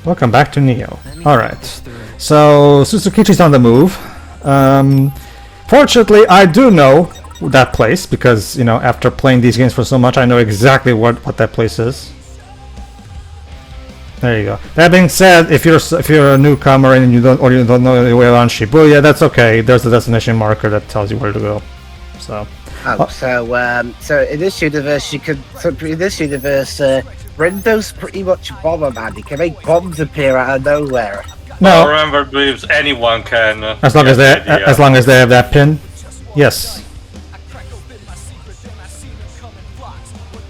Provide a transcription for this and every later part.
Welcome back to Neo. Alright. So, Susukichi's on the move. Fortunately, I do know that place, because, you know, after playing these games for so much, I know exactly what that place is. There you go. That being said, if you're a newcomer and you don't know the way around Shibuya, that's okay. There's a destination marker that tells you where to go. So. So in this universe, Rindo's pretty much a bomber man. He can make bombs appear out of nowhere. No. Remember, Dweebs, anyone can. As long as they have that pin. Yes.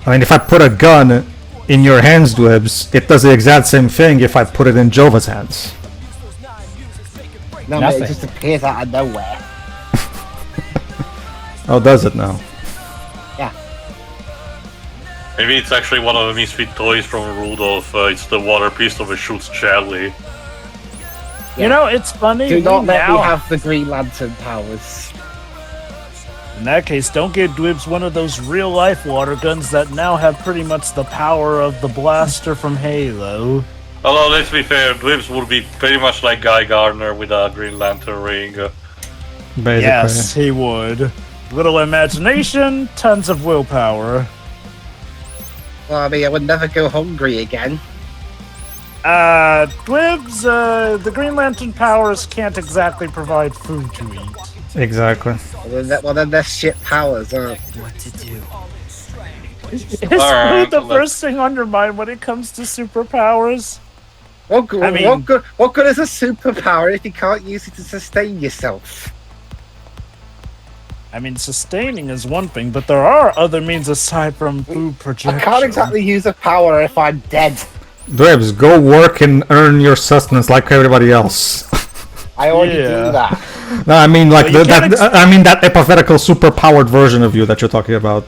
I mean, if I put a gun in your hands, Dweebs, it does the exact same thing if I put it in Jova's hands. No, it just appears out of nowhere. Oh, does it now? Yeah. Maybe it's actually one of the misfit toys from Rudolph. It's the water pistol that shoots jelly. Yeah. You know, it's funny. Do not let me have the Green Lantern powers. In that case, don't give Dweebs one of those real-life water guns that now have pretty much the power of the blaster from Halo. Although, let's be fair, Dweebs would be pretty much like Guy Gardner with a Green Lantern ring. Basically. Yes, he would. Little imagination, tons of willpower. Well, I mean, I would never go hungry again. Dweebs, the Green Lantern powers can't exactly provide food to eat. Exactly. Well, then they're shit powers, aren't What to do? Is food the first thing on your mind when it comes to superpowers? What good is a superpower if you can't use it to sustain yourself? I mean, sustaining is one thing, but there are other means aside from food projection. I can't exactly use a power if I'm dead. Dweebs, go work and earn your sustenance like everybody else. I already do that. No, I mean like that hypothetical super-powered version of you that you're talking about.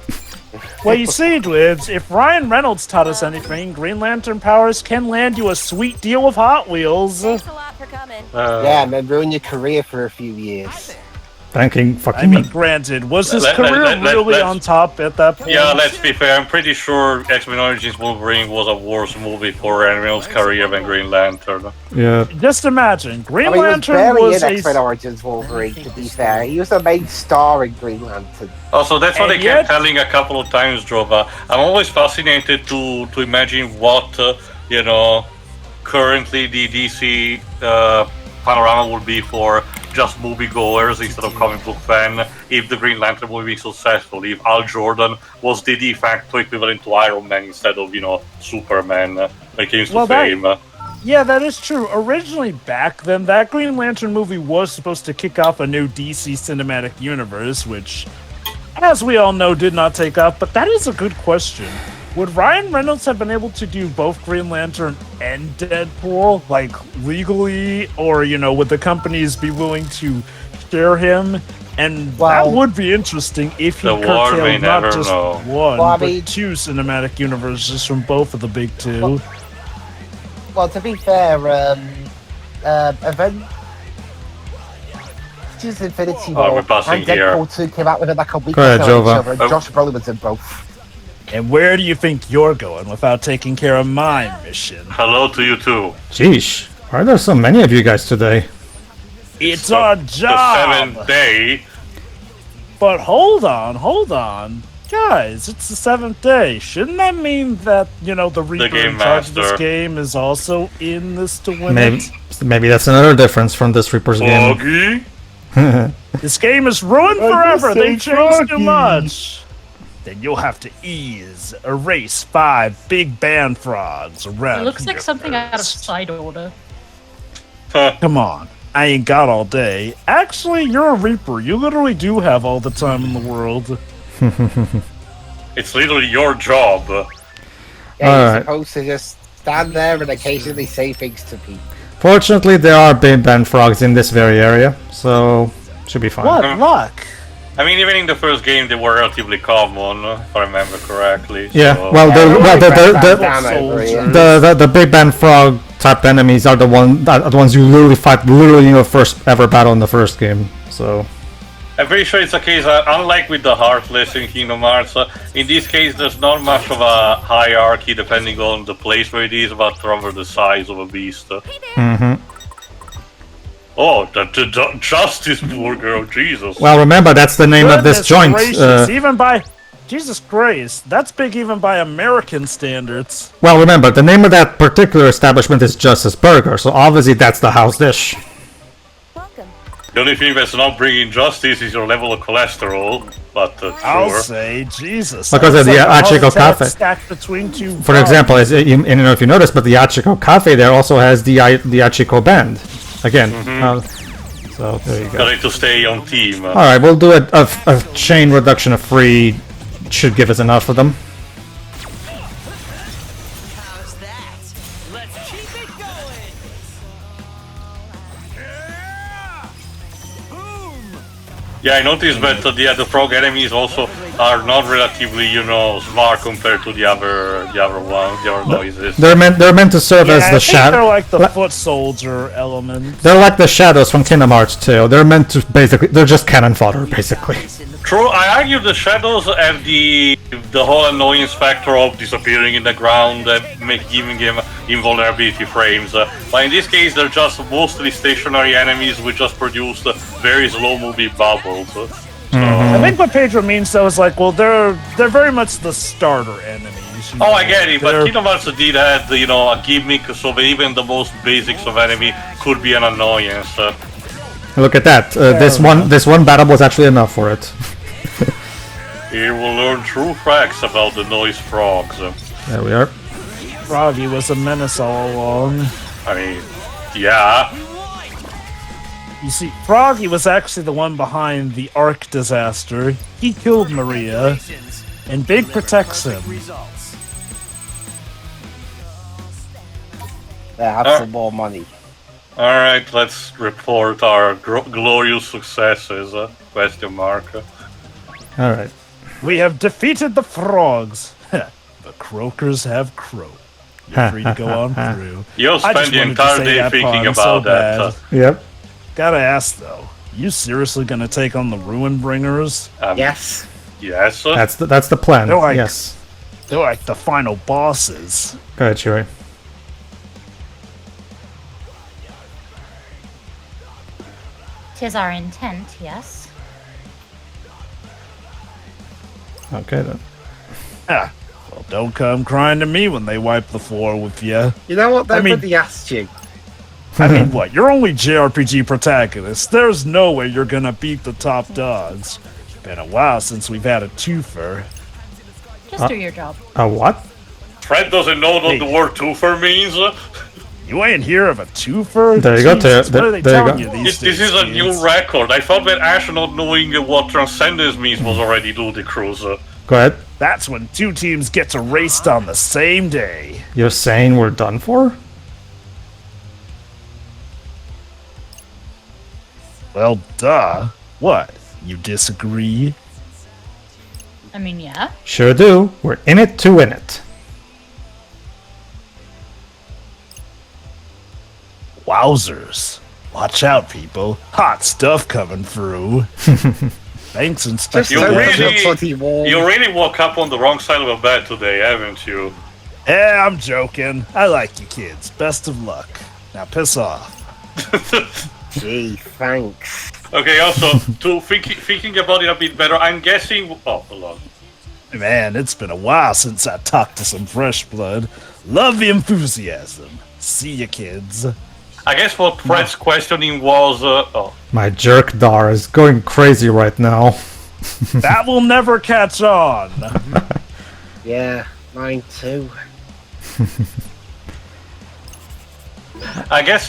Well, you see, Dweebs, if Ryan Reynolds taught us anything, Green Lantern powers can land you a sweet deal with Hot Wheels. Thanks a lot for coming. Yeah, and then ruin your career for a few years. Thanking fucking. I mean, granted, was his career really on top at that point? Yeah, let's be fair. I'm pretty sure X-Men Origins Wolverine was a worse movie for Ryan Reynolds' career than Green Lantern. Yeah. Just imagine, Green Lantern was in X-Men Origins Wolverine, to be fair. He was the main star in Green Lantern. Also, that's what I kept telling a couple of times, Drova. I'm always fascinated to imagine what, currently the DC panorama would be for just moviegoers instead of comic book fan if the Green Lantern would be successful, if Al Jordan was the de facto equivalent to Iron Man instead of, Superman when it came to fame. Yeah, that is true. Originally, back then, that Green Lantern movie was supposed to kick off a new DC cinematic universe, which, as we all know, did not take off, but that is a good question. Would Ryan Reynolds have been able to do both Green Lantern and Deadpool, like, legally? Or, would the companies be willing to share him? And that would be interesting if he curtailed not just one, but two cinematic universes from both of the big two. Well, to be fair, Avengers Infinity War and Deadpool 2 came out within like a week or so of each other, and Josh Brolin was in both. And where do you think you're going without taking care of my mission? Hello to you too. Sheesh, why are there so many of you guys today? It's our job! The 7th day. But hold on. Guys, it's the 7th day. Shouldn't that mean that, the Reaper in charge of this game is also in this to win it? Maybe that's another difference from this Reaper's game. This game is ruined forever. They changed too much. Then you'll have to erase 5 big band frogs around. It looks like something out of Side Order. Come on. I ain't got all day. Actually, you're a Reaper. You literally do have all the time in the world. It's literally your job. Yeah, you're supposed to just stand there and occasionally say things to people. Fortunately, there are big band frogs in this very area, so should be fine. What luck! I mean, even in the first game, they were relatively common, if I remember correctly. Yeah, so. The big band frog type enemies are the ones you literally fight in the first ever battle in the first game. So. I'm pretty sure it's a case, unlike with the Heartless in Kingdom Hearts, in this case there's not much of a hierarchy depending on the place where it is, but rather the size of a beast. Mm-hmm. Oh, the Justice Burger, oh, Jesus. Well, remember, that's the name of this joint. Gracious, even by... Jesus Christ, that's big even by American standards. Well, remember, the name of that particular establishment is Justice Burger, so obviously that's the house dish. The only thing that's not bringing justice is your level of cholesterol, but sure. I'll say, Jesus. Because of the Achiko Cafe. Stacked between two For example, as you know if you noticed, but the Achiko Cafe there also has the Achiko band. Again, so there you go. Got to stay on team. Alright, we'll do a chain reduction of 3. Should give us enough of them. How's that? Let's keep it going. Boom. Yeah, I noticed that the frog enemies also are not relatively, smart compared to the other noises. They're meant to serve as the They're shadow. like the foot soldier element. They're like the shadows from Kingdom Hearts 2. They're meant to they're just cannon fodder, basically. True, I argue the shadows have the whole annoyance factor of disappearing in the ground and giving him invulnerability frames. But in this case, they're just mostly stationary enemies which just produce very slow-moving bubbles. I think what Pedro means though is like, well, they're very much the starter enemies. Oh, I get it, but Kingdom Hearts did have, a gimmick so that even the most basics of enemy could be an annoyance. Look at that. This one battle was actually enough for it. Here we'll learn true facts about the noise frogs. There we are. Froggy was a menace all along. I mean, yeah. You see, Froggy was actually the one behind the Ark disaster. He killed Maria, and Big protects him. Have some more money. Alright, let's report our glorious successes, question mark. Alright. We have defeated the frogs. The croakers have croaked. You're free to go on through. You'll I spend just the wanted to entire say day that thinking pun about so that. bad. Yep. Gotta ask though, you seriously gonna take on the Ruin Bringers? Yes. Yes. That's the plan. They're like- Yes. They're like the final bosses. Go ahead, Chewie. Tis our intent, yes. Okay then. Ah, well, don't come crying to me when they wipe the floor with you. You know what? I mean- Nobody asked you. I mean, what? You're only JRPG protagonists. There's no way you're gonna beat the top dogs. Been a while since we've had a twofer. Just do your job. A what? Fred doesn't know what Hey. the word twofer means. You ain't hear of a twofer? There you go, Jesus, there- what are they there you telling go. you these This days, is a kids? new record. I thought that Ash not knowing what transcendence means was already ludicrous. Go ahead. That's when two teams get to race on the same day. You're saying we're done for? Well, duh. What? You disagree? I mean, yeah. Sure do. We're in it to win it. Wowzers. Watch out, people. Hot stuff coming through. Thanks, Just Inspector. You so really- you're bloody warm. You really woke up on the wrong side of a bed today, haven't you? Yeah, I'm joking. I like you kids. Best of luck. Now piss off. Gee, thanks. Okay, also, thinking about it a bit better, I'm guessing... Oh, hold on. Man, it's been a while since I talked to some fresh blood. Love the enthusiasm. See ya, kids. I guess what Fred's questioning was... My jerk dar is going crazy right now. That will never catch on. Yeah, mine too. I guess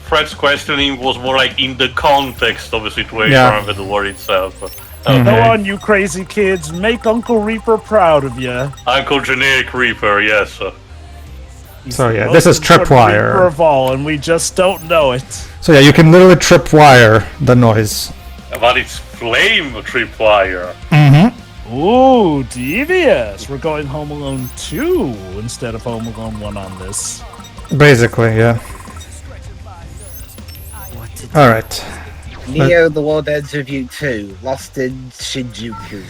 Fred's questioning was more like in the context of the situation Yeah. rather than the word itself. Go on, you crazy kids. Make Uncle Reaper proud of you. Uncle Generic Reaper, yes. So yeah, this is Reaper tripwire. of all, and we just don't know it. So yeah, you can literally tripwire the noise. But it's flame tripwire. Ooh, devious. We're going Home Alone 2 instead of Home Alone 1 on this. Basically, yeah. Alright. Neo: The World Ends with You 2, Lost in Shinjuku.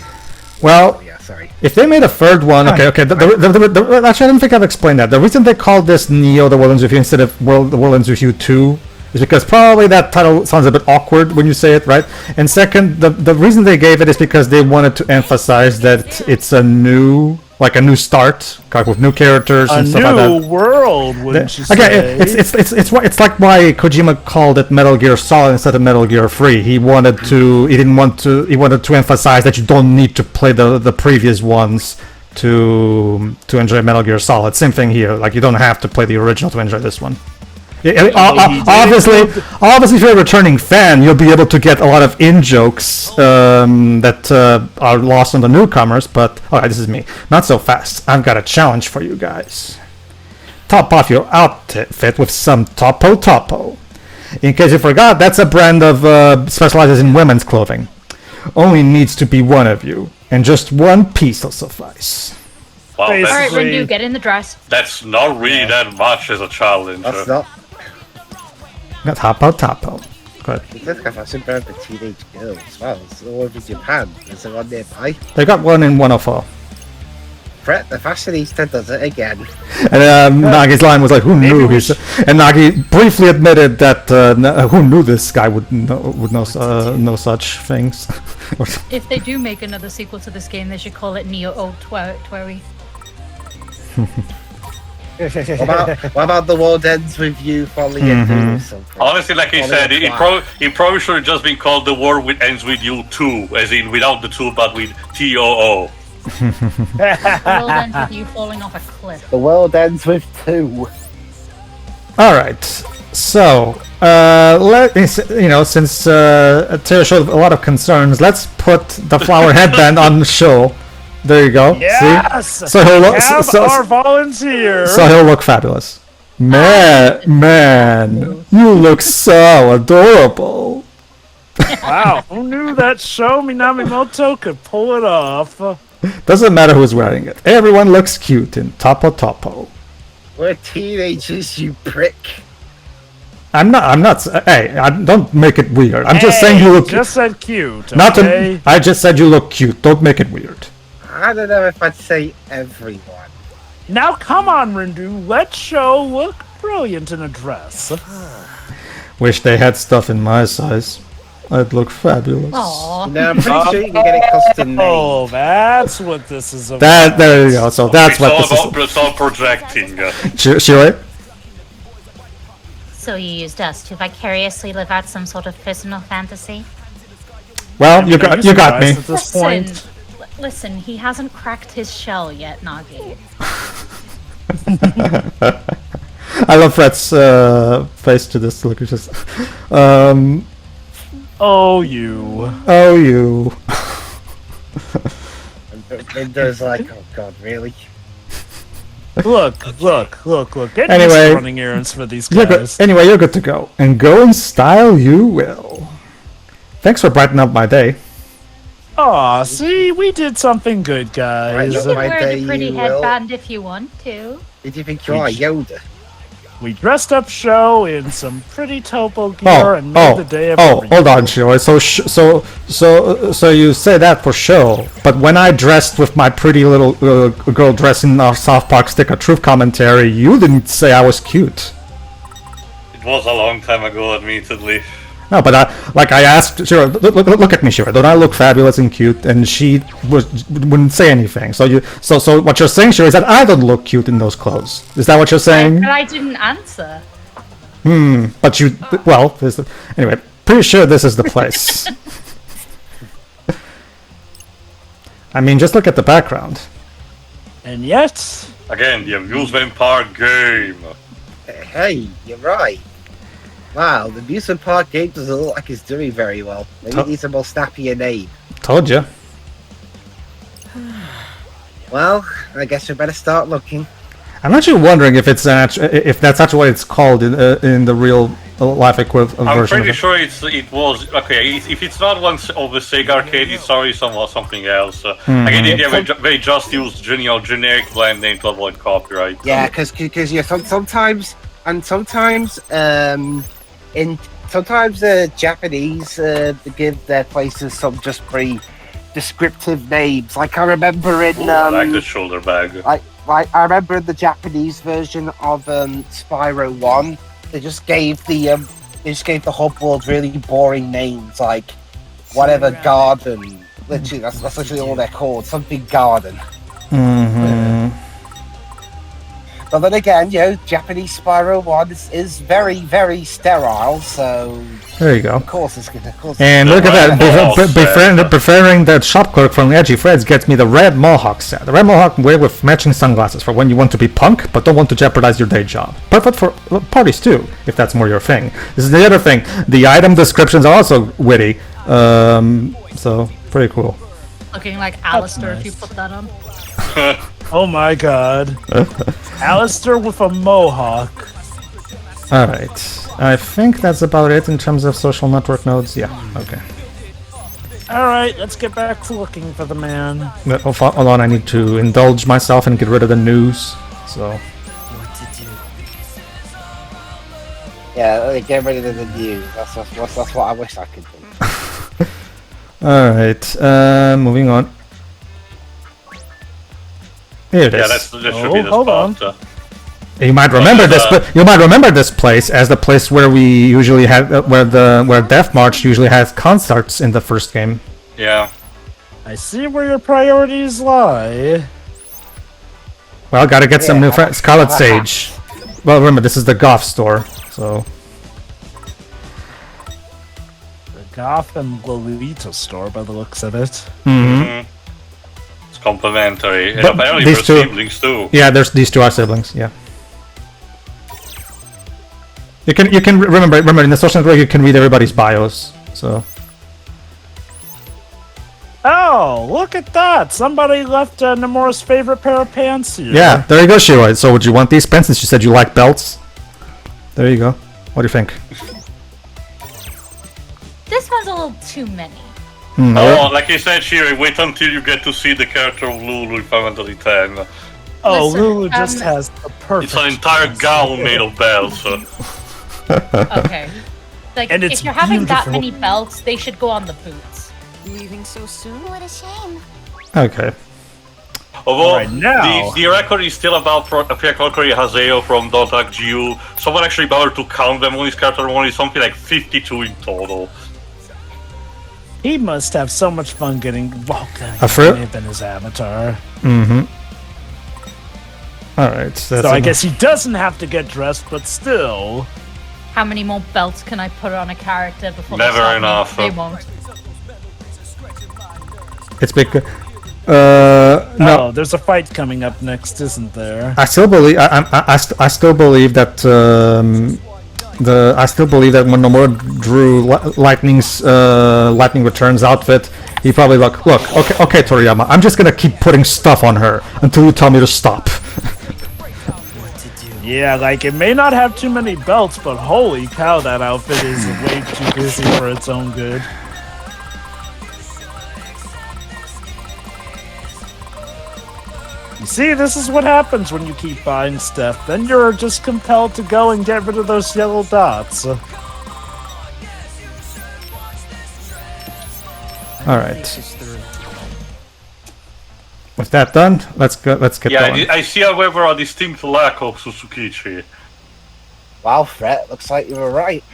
Well, Oh, yeah, sorry. if they made a third one, okay. Actually, I don't think I've explained that. The reason they called this Neo: The World Ends with You instead of The World Ends with You 2 is because probably that title sounds a bit awkward when you say it, right? And second, the reason they gave it is because they wanted to emphasize that it's a new start, like with new characters and stuff like that. A new world, wouldn't you say? Again, it's like why Kojima called it Metal Gear Solid instead of Metal Gear 3. He wanted to emphasize that you don't need to play the previous ones to enjoy Metal Gear Solid. Same thing here. Like you don't have to play the original to enjoy this one. Obviously, if you're a returning fan, you'll be able to get a lot of in-jokes that are lost on the newcomers, but... Alright, this is me. Not so fast. I've got a challenge for you guys. Top off your outfit with some Topo. In case you forgot, that's a brand of specializes in women's clothing. Only needs to be one of you, and just one piece will suffice. Wow, Alright, that's, Rindu, get in the dress. that's not really that much as a challenge. That's not. Got Topo. Good. It looks like a fashion brand for teenage girls as well. It's all over Japan. Is there one nearby? They got one in 104. Brett, the fashionista, does it again. And Nagi's line was like, "Who knew?" And Nagi briefly admitted that who knew this guy would know such things. If they do make another sequel to this game, they should call it Neo Old Twerry. What about The World Ends with You falling into or something? Honestly, like I said, it probably should have just been called The World Ends With You 2, as in without the 2 but with TOO. The world ends with you falling off a cliff. The World Ends with 2. All right. So, since Tara showed a lot of concerns, let's put the flower headband on the show. There you go. Yes! See? So he'll look. Our volunteer! So he'll look fabulous. Man, you look so adorable. Wow, who knew that show Minamimoto could pull it off? Doesn't matter who's wearing it. Everyone looks cute in Topo. We're teenagers, you prick. I'm not. Hey, don't make it weird. I'm just saying you look. Just said cute. Okay? I just said you look cute. Don't make it weird. I don't know if I'd say everyone. Now come on, Rindu. Let Show look brilliant in a dress. Wish they had stuff in my size. I'd look fabulous. Aww. No, I'm pretty sure you can get it custom made. Oh, that's what this is about. There you go. So that's what this is. It's all projecting. Shirley? So you used us to vicariously live out some sort of personal fantasy? Well, you got me. At this point. Listen, he hasn't cracked his shell yet, Nagi. I love Fred's face to this look. It's just, Oh, you. And there's like, oh god, really? Look. Get Anyway, used to running errands for these guys. Anyway, you're good to go. And go in style you will. Thanks for brightening up my day. Aw, see, we did something good, guys. Right, You look, can my wear day the pretty you will. headband if you want to. Did you think you are Yoda? We dressed up Show in some pretty Topo gear and made the day of hold on, Shirley. So you say that for show, but when I dressed with my pretty little girl dress in our South Park Stick of Truth commentary, you didn't say I was cute. It was a long time ago, admittedly. No, but I asked Shira, look at me, Shira. Don't I look fabulous and cute? And she wouldn't say anything. So what you're saying, Shira, is that I don't look cute in those clothes. Is that what you're saying? But I didn't answer. But you, well, anyway, pretty sure this is the place. I mean, just look at the background. And yet... Again, the amusement park game. Hey, you're right. Wow, the amusement park game doesn't look like it's doing very well. Maybe it needs a more snappier name. Told you. Well, I guess we better start looking. I'm actually wondering if that's actually what it's called in the real life version. I'm pretty sure it was okay. If it's not one of the Sega arcade, it's already something else. Again, they just used generic brand name to avoid copyright. Yeah, because sometimes in sometimes the Japanese give their places some just pretty descriptive names. Like I remember in Ooh, I like the shoulder bag. I remember in the Japanese version of Spyro 1, they just gave the hub world really boring names, like whatever garden. Literally, that's literally all they're called. Something garden. Mm-hmm. But then again, Japanese Spyro 1 is very, very sterile, so There you go. of course it's gonna. And look at that, Right. preferring that shop clerk from Edgy Fred's gets me the red mohawk set. The red mohawk wear with matching sunglasses for when you want to be punk but don't want to jeopardize your day job. Perfect for parties too, if that's more your thing. This is the other thing. The item descriptions are also witty, so pretty cool. Looking like Alistair if you nice. put that on. Oh my god. Alistair with a mohawk. Alright, I think that's about it in terms of social network nodes. Yeah, okay. Alright, let's get back to looking for the man. But hold on, I need to indulge myself and get rid of the news, so... What to do? Yeah, get rid of the news. That's what I wish I could do. Alright, moving on. Here it Yeah, is. that should be the hold on. spot. You might remember this, but you might remember this place as the place where we usually had, where Death March usually has concerts in the first game. Yeah. I see where your priorities lie. Well, gotta get some new friends. Scarlet Sage. Well, remember this is the Goth store, so The Goth and Lolita store by the looks of it. It's complimentary. And But apparently these we're two- siblings too. yeah. There's these two are siblings. Yeah. You can remember in the social network you can read everybody's bios. So Oh, look at that! Somebody left Nomura's favorite pair of pants here. yeah, there you go, Shiwa. So would you want these pens since you said you like belts? There you go. What do you think? This one's a little too many. Oh, like I said, Shiri, wait until you get to see the character of Lulu in Final Fantasy X. Oh, Listen, Lulu just has the perfect. It's an entire gown made of bells. Okay. Like, And it's if you're having that beautiful. many belts, they should go on the boots. Leaving so soon? What a shame. Okay. Although Right now- the record is still about Fiakolkori Haseo from Dotag GU. Someone actually bothered to count them on his character, only something like 52 in total. He must have so much fun getting. Well, A fruit? may have been his avatar. Mm-hmm. All right. So, So I guess he doesn't have to get dressed, but still. How many more belts can I put on a character before they Never stop me? enough. They won't. it's big. Oh, No, there's a fight coming up next, isn't there? I still believe. I still believe that. I still believe that when Nomura drew Lightning Returns outfit, he probably okay, Toriyama, I'm just gonna keep putting stuff on her until you tell me to stop. What to do? Yeah, like it may not have too many belts, but holy cow, that outfit is way too busy for its own good. You see, this is what happens when you keep buying stuff. Then you're just compelled to go and get rid of those yellow dots. All right. Just through. With that done, let's get Yeah, going. I see, however, a distinct lack of Susukichi. Wow, Fred, looks like you were right.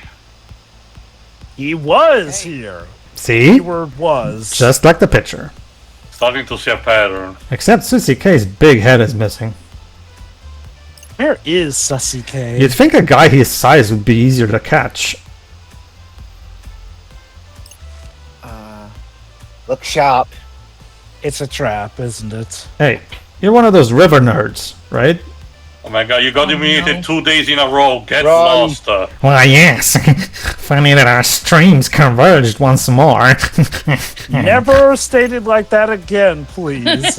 He was here. See, Keyword was. just like the picture. Starting to see a pattern. Except Susy K's big head is missing. Where is Susy K? You'd think a guy his size would be easier to catch. Look sharp. It's a trap, isn't it? Hey, you're one of those river nerds, right? Oh my god, you got eliminated no. 2 days in a row. Get Run. lost. Why, yes. Funny that our streams converged once more. Never stated like that again, please.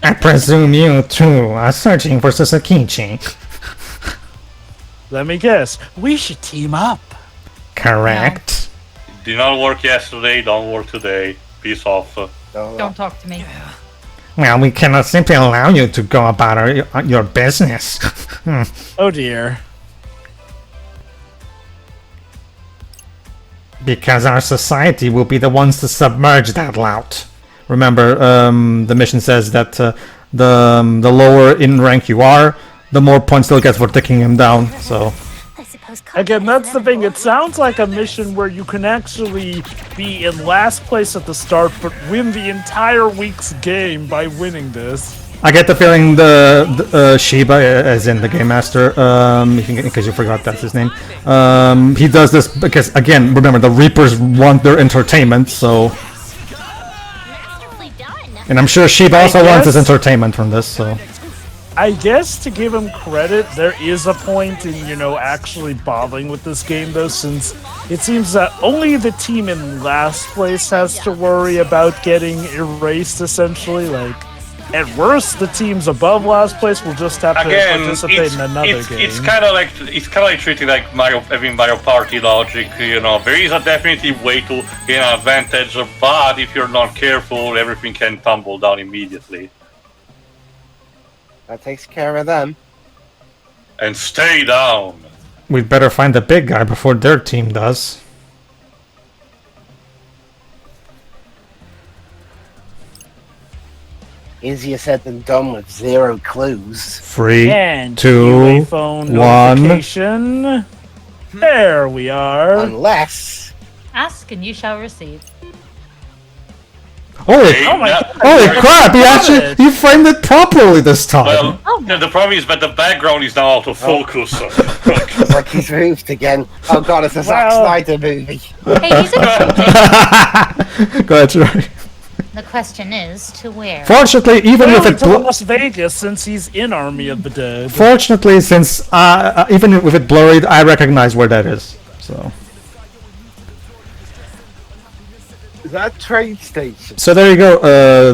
I presume you, too, are searching for Susukichi. Let me guess. We should team up. Correct. Did not work yesterday, don't work today. Peace off. Don't talk to me. Well, we cannot simply allow you to go about your business. Oh dear. Because our society will be the ones to submerge that lout. Remember, the mission says that the lower in rank you are, the more points they'll get for taking him down. So Again, that's the thing. It sounds like a mission where you can actually be in last place at the start, but win the entire week's game by winning this. I get the feeling the Shiba, as in the game master, in case you forgot that's his name, he does this because, again, remember, the Reapers want their entertainment, so... And I'm sure Shiba also wants his entertainment from this, so... I guess to give him credit, there is a point in, actually bothering with this game, though, since it seems that only the team in last place has to worry about getting erased, essentially. Like, at worst, the teams above last place will just have to participate in another game. It's kind of like treating like having Mario Party logic. There is a definitive way to gain an advantage, but if you're not careful, everything can tumble down immediately. That takes care of them. And stay down. We'd better find the big guy before their team does. Easier said than done with 0 clues. 3, And 2, phone 1. notification. There we are. Unless... Ask and you shall receive. Holy crap! He framed it properly this time. Well, Oh, no. the problem is that the background is now out of focus. It's like he's moved again. Oh god, it's a Zack Snyder movie. Hey, he's attempting. Go ahead, Troy. The question is, to where? Fortunately, even Well, with it, to Las Vegas, since he's in Army of the Dead. fortunately, since even with it blurred, I recognize where that is. So. Is that a train station? So there you go,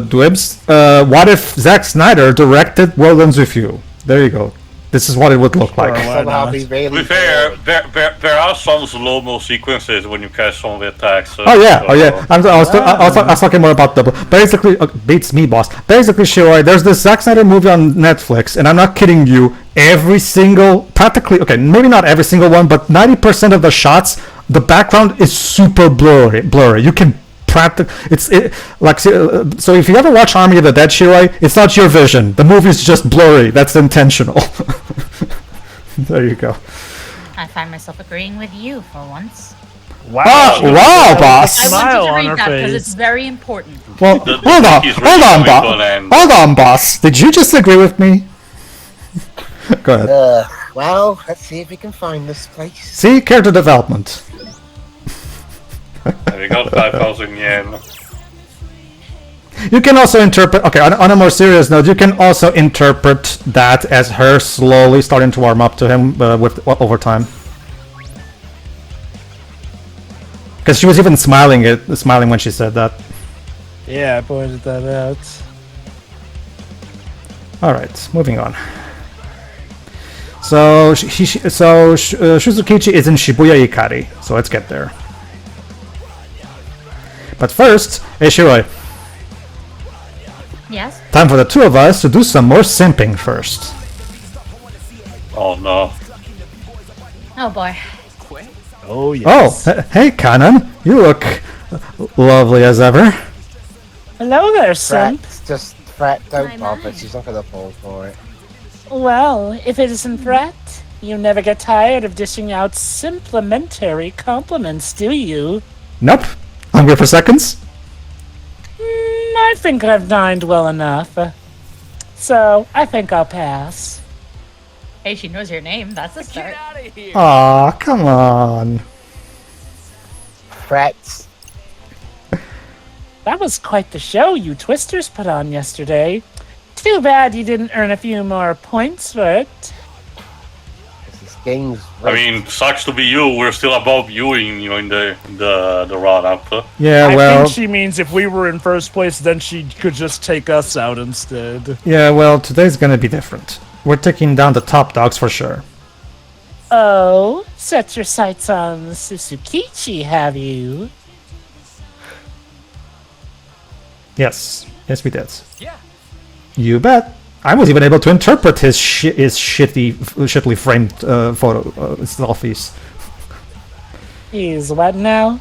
Dwibs. What if Zack Snyder directed World Ends With You? There you go. This is what it would look like. Why Somehow not? be really To be fair, there are some slow-mo sequences when you catch some of the attacks. Oh yeah. I was talking more about double. Basically, beats me, boss. Basically, Shiroi, there's this Zack Snyder movie on Netflix, and I'm not kidding you. Every single, practically, okay, maybe not every single one, but 90% of the shots, the background is super blurry. You can so if you ever watch Army of the Dead, Shiroi, it's not your vision. The movie's just blurry. That's intentional. There you go. I find myself agreeing with you for once. Wow, wow, boss. I Smile wanted on to her read that because face. it's very important. Well, hold on, boss. Did you just agree with me? Go ahead. Well, let's see if we can find this place. See, character development. We got 5,000 yen. You can also interpret. Okay, on a more serious note, you can also interpret that as her slowly starting to warm up to him over time. Because she was even smiling when she said that. Yeah, I pointed that out. All right, moving on. So Susukichi is in Shibuya Ikari. So let's get there. But first, hey Shiroi, Yes? time for the two of us to do some more simping first. Oh no. Oh boy. Oh, yes. Oh, hey Kanan, you look lovely as ever. Hello there, son. Fret, don't bother, she's not gonna fall for it. Well, if it isn't Fret, you never get tired of dishing out complimentary compliments, do you? Nope. Hungry for seconds? I think I've dined well enough. So, I think I'll pass. Hey, she knows your name. That's a start. Get out of here. Aw, come on. Fret. That was quite the show you Twisters put on yesterday. Too bad you didn't earn a few more points for it. This game's I mean, sucks to be you. We're still above you in the run-up. Yeah, I well, think she means if we were in first place, then she could just take us out instead. today's gonna be different. We're taking down the top dogs for sure. Oh, set your sights on Susukichi, have you? Yes, we did. Yeah. You bet. I was even able to interpret his shittily framed photo selfies. He's what now?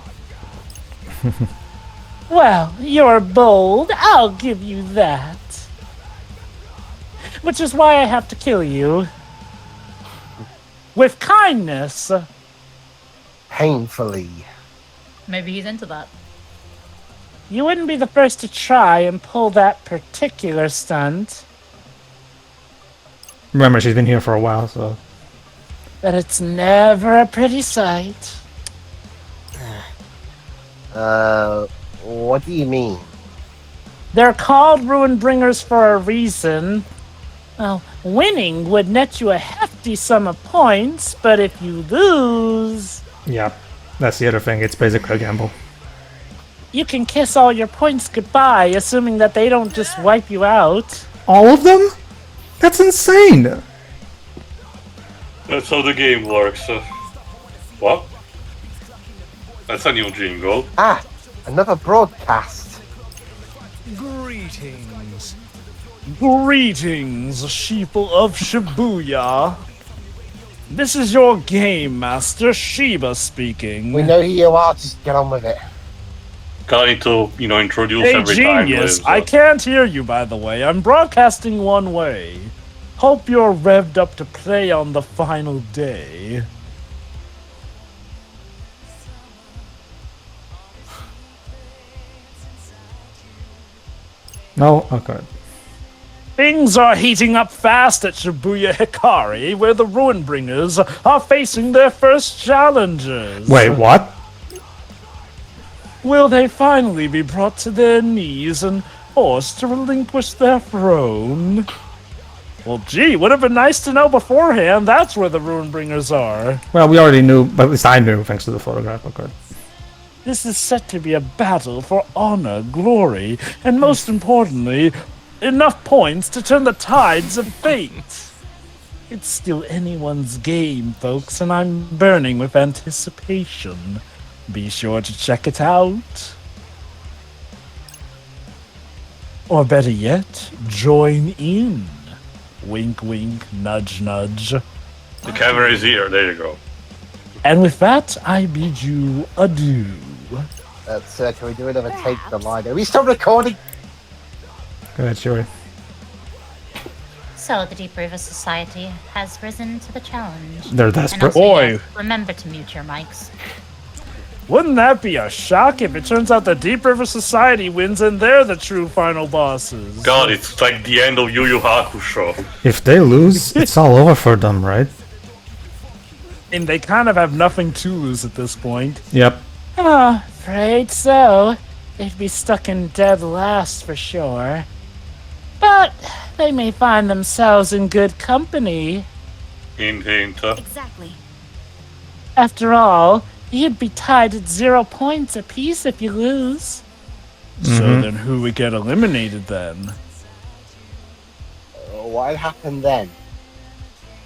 Well, you're bold, I'll give you that. Which is why I have to kill you. With kindness. Painfully. Maybe he's into that. You wouldn't be the first to try and pull that particular stunt. Remember, she's been here for a while, so... But it's never a pretty sight. What do you mean? They're called Ruin Bringers for a reason. Well, winning would net you a hefty sum of points, but if you lose, Yeah, that's the other thing. It's basically a gamble. you can kiss all your points goodbye, assuming that they don't just wipe you out. All of them? That's insane! That's how the game works. What? That's a new jingle. Ah, another broadcast. Greetings. Greetings, sheeple of Shibuya. This is your game master, Shiba speaking. We know who you are, just get on with it. Got need to, introduce Hey, every time. genius! with, I can't hear you, by the way. I'm broadcasting one way. Hope you're revved up to play on the final day. No? Okay. Things are heating up fast at Shibuya Hikari, where the Ruin Bringers are facing their first challenges. Wait, what? Will they finally be brought to their knees and forced to relinquish their throne? Well, gee, would have been nice to know beforehand. That's where the Ruin Bringers are. Well, we already knew, but at least I knew, thanks to the photograph. Okay. This is set to be a battle for honor, glory, and most importantly, enough points to turn the tides of fate. It's still anyone's game, folks, and I'm burning with anticipation. Be sure to check it out. Or better yet, join in. Wink, wink, nudge, nudge. The camera is here. There you go. And with that, I bid you adieu. Can we do another take of the line? Are we still recording? Go ahead, Shuri. So the Deep River Society has risen to the challenge. They're And desperate. also, Boy. yes, remember to mute your mics. Wouldn't that be a shock if it turns out the Deep River Society wins and they're the true final bosses? God, it's like the end of Yu Yu Hakusho. If they lose, it's all over for them, right? And they kind of have nothing to lose at this point. Yep. Oh, afraid so. They'd be stuck in dead last for sure. But they may find themselves in good company. Hint, hint. Exactly. After all, you'd be tied at 0 points apiece if you lose. So then who would get eliminated then? What happened then?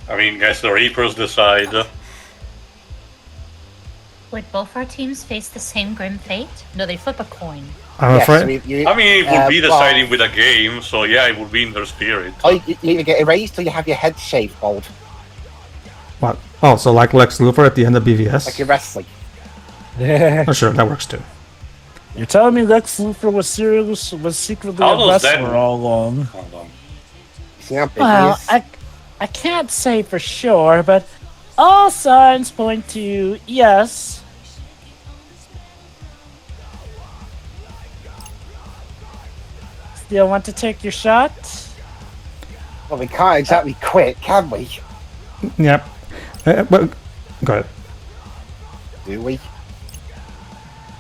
I mean, guess the Reapers decide. Would both our teams face the same grim fate? No, they flip a coin. I'm Yes, afraid. I mean, it would be well, deciding with a game, so yeah, it would be in their spirit. you either get erased or you have your head shaved bald, What? Oh, so like Lex Luthor at the end of BVS? like you're wrestling. Oh, sure, that works too. You're telling me Lex Luthor was secretly How a does that wrestler work? all along? Hold on. See how big Well, he is? I can't say for sure, but all signs point to yes. Still want to take your shot? Well, we can't exactly quit, can we? Yep. Well, go ahead. Do we?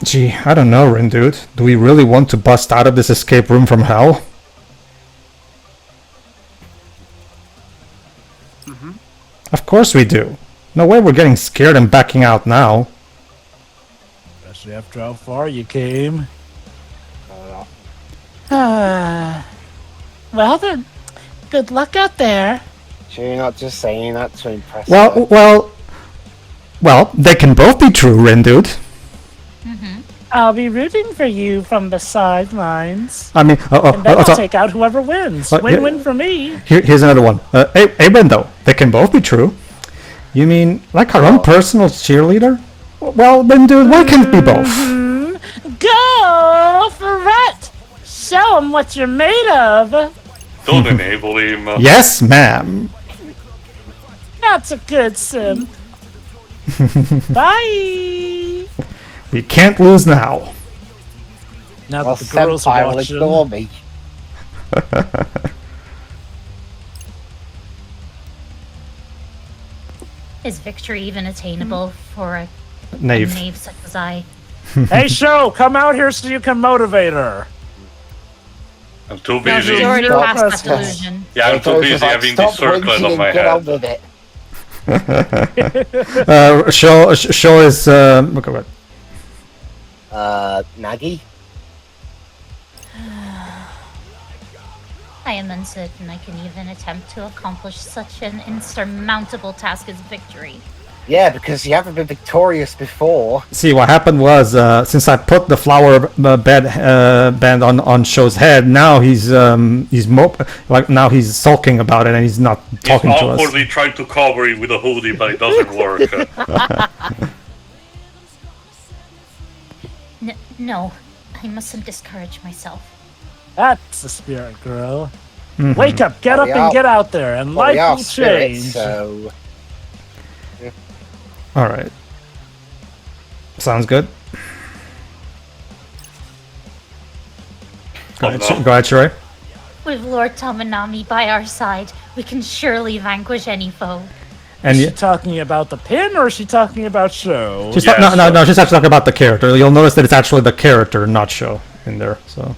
Gee, I don't know, Rin, dude. Do we really want to bust out of this escape room from hell? Of course we do. No way we're getting scared and backing out now. Especially after how far you came. Well then, good luck out there. Sure, you're not just saying that to impress Well, her. well, they can both be true, Rin, dude. I'll be rooting for you from the sidelines. I mean, And then I'll so- take out whoever wins. yeah. Win-win for me. here's another one. Hey, Rin, though, they can both be true. You mean like our own personal cheerleader? Well, then, dude, why can't it be both? go for Rhett. Show him what you're made of. Don't enable him. Yes, ma'am. That's a good sim. Bye. We can't lose now. Now Well, that the girls are Senpai will watching. ignore me. Is victory even attainable for a Knave. knave such as I? Hey, Show, come out here so you can motivate her. I'm too No, busy. she's already Stop past that us. delusion. Yeah, I'm too Pedro's busy just like, having this "Stop circlet wincing on my and get on head. with it." Show is look at what. Nagi? I am uncertain I can even attempt to accomplish such an insurmountable task as victory. Yeah, because you haven't been victorious before. See, what happened was since I put the flower band on Show's head, now he's now he's sulking about it and he's not talking He's to us. awkwardly trying to cover it with a hoodie, but it doesn't work. No, I mustn't discourage myself. That's the spirit, girl. Mhm. Wake up, get Well, up we and are- get out there, and Well, we life are will spirits, change. so... All right. Sounds good. Go ahead, no. go ahead, Sheree. With Lord Tomanami by our side, we can surely vanquish any foe. And Is you, she talking about the pin, or is she talking about Show? she's Yes, no, she's actually talking about the character. You'll notice that it's actually the character, not Show, in there. So.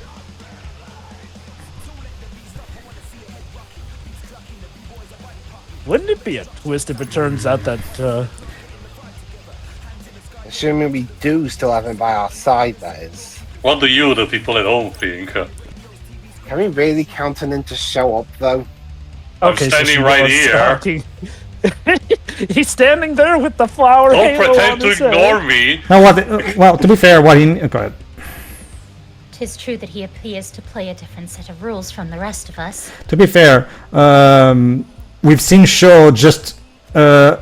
Wouldn't it be a twist if it turns out that Assuming we do still have him by our side, that is. What do you, the people at home, think? Can we really count on him to show up, though? I'm so standing she right was here. talking- He's standing there with the flower Don't halo pretend on to his head. ignore me. Now what? Well, to be fair, what he go ahead. 'Tis true that he appears to play a different set of rules from the rest of us. To be fair, we've seen Show just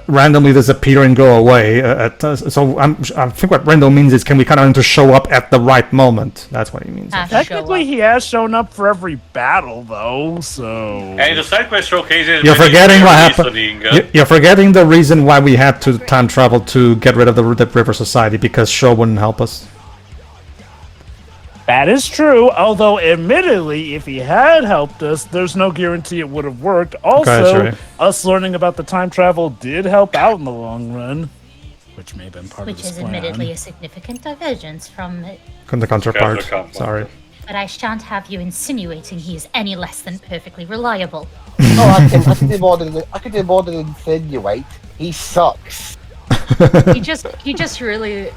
randomly disappear and go away. So I think what Rendo means is, can we kind of to show up at the right moment? That's what he means. Ah, Technically, show up. he has shown up for every battle, though, so... And the side quest showcases. You're many forgetting what happened. listening. You're forgetting the reason why we had to time travel to get rid of the River Society, because Show wouldn't help us. That is true, although admittedly, if he had helped us, there's no guarantee it would have worked. Also, sure. us learning about the time travel did help out in the long run, which may have been part Which of his is plan. admittedly a significant divergence from it. The counterpart. Counterpart. Sorry. But I shan't have you insinuating he is any less than perfectly reliable. Oh, I can do more than insinuate. He sucks. he just really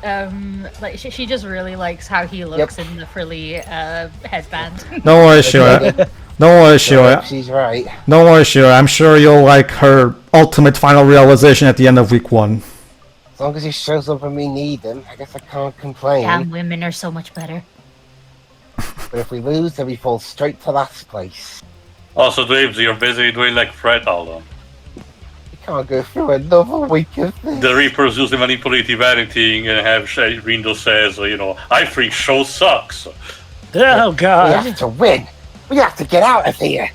like she just really likes how he looks in the frilly headband. Don't worry, Show. Don't worry, Show. She's right. Don't worry, Show. I'm sure you'll like her ultimate final realization at the end of week 1. As long as he shows up when we need him, I guess I can't complain. Damn, women are so much better. But if we lose, then we fall straight to last place. Also, Dave, you're busy doing like threat album. We can't go through another week of this. The Reapers use the manipulative editing and have Rindo says, I think Show sucks. Oh, We God. have to win. We have to get out of here.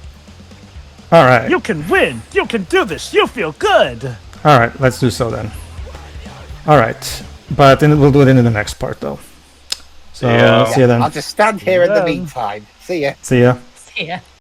All right. You can win. You can do this. You feel good. All right. Let's do so then. All right. But then we'll do it in the next part, though. So Yeah. see you then. I'll just stand here in the Yeah. meantime. See ya. See ya. Yeah.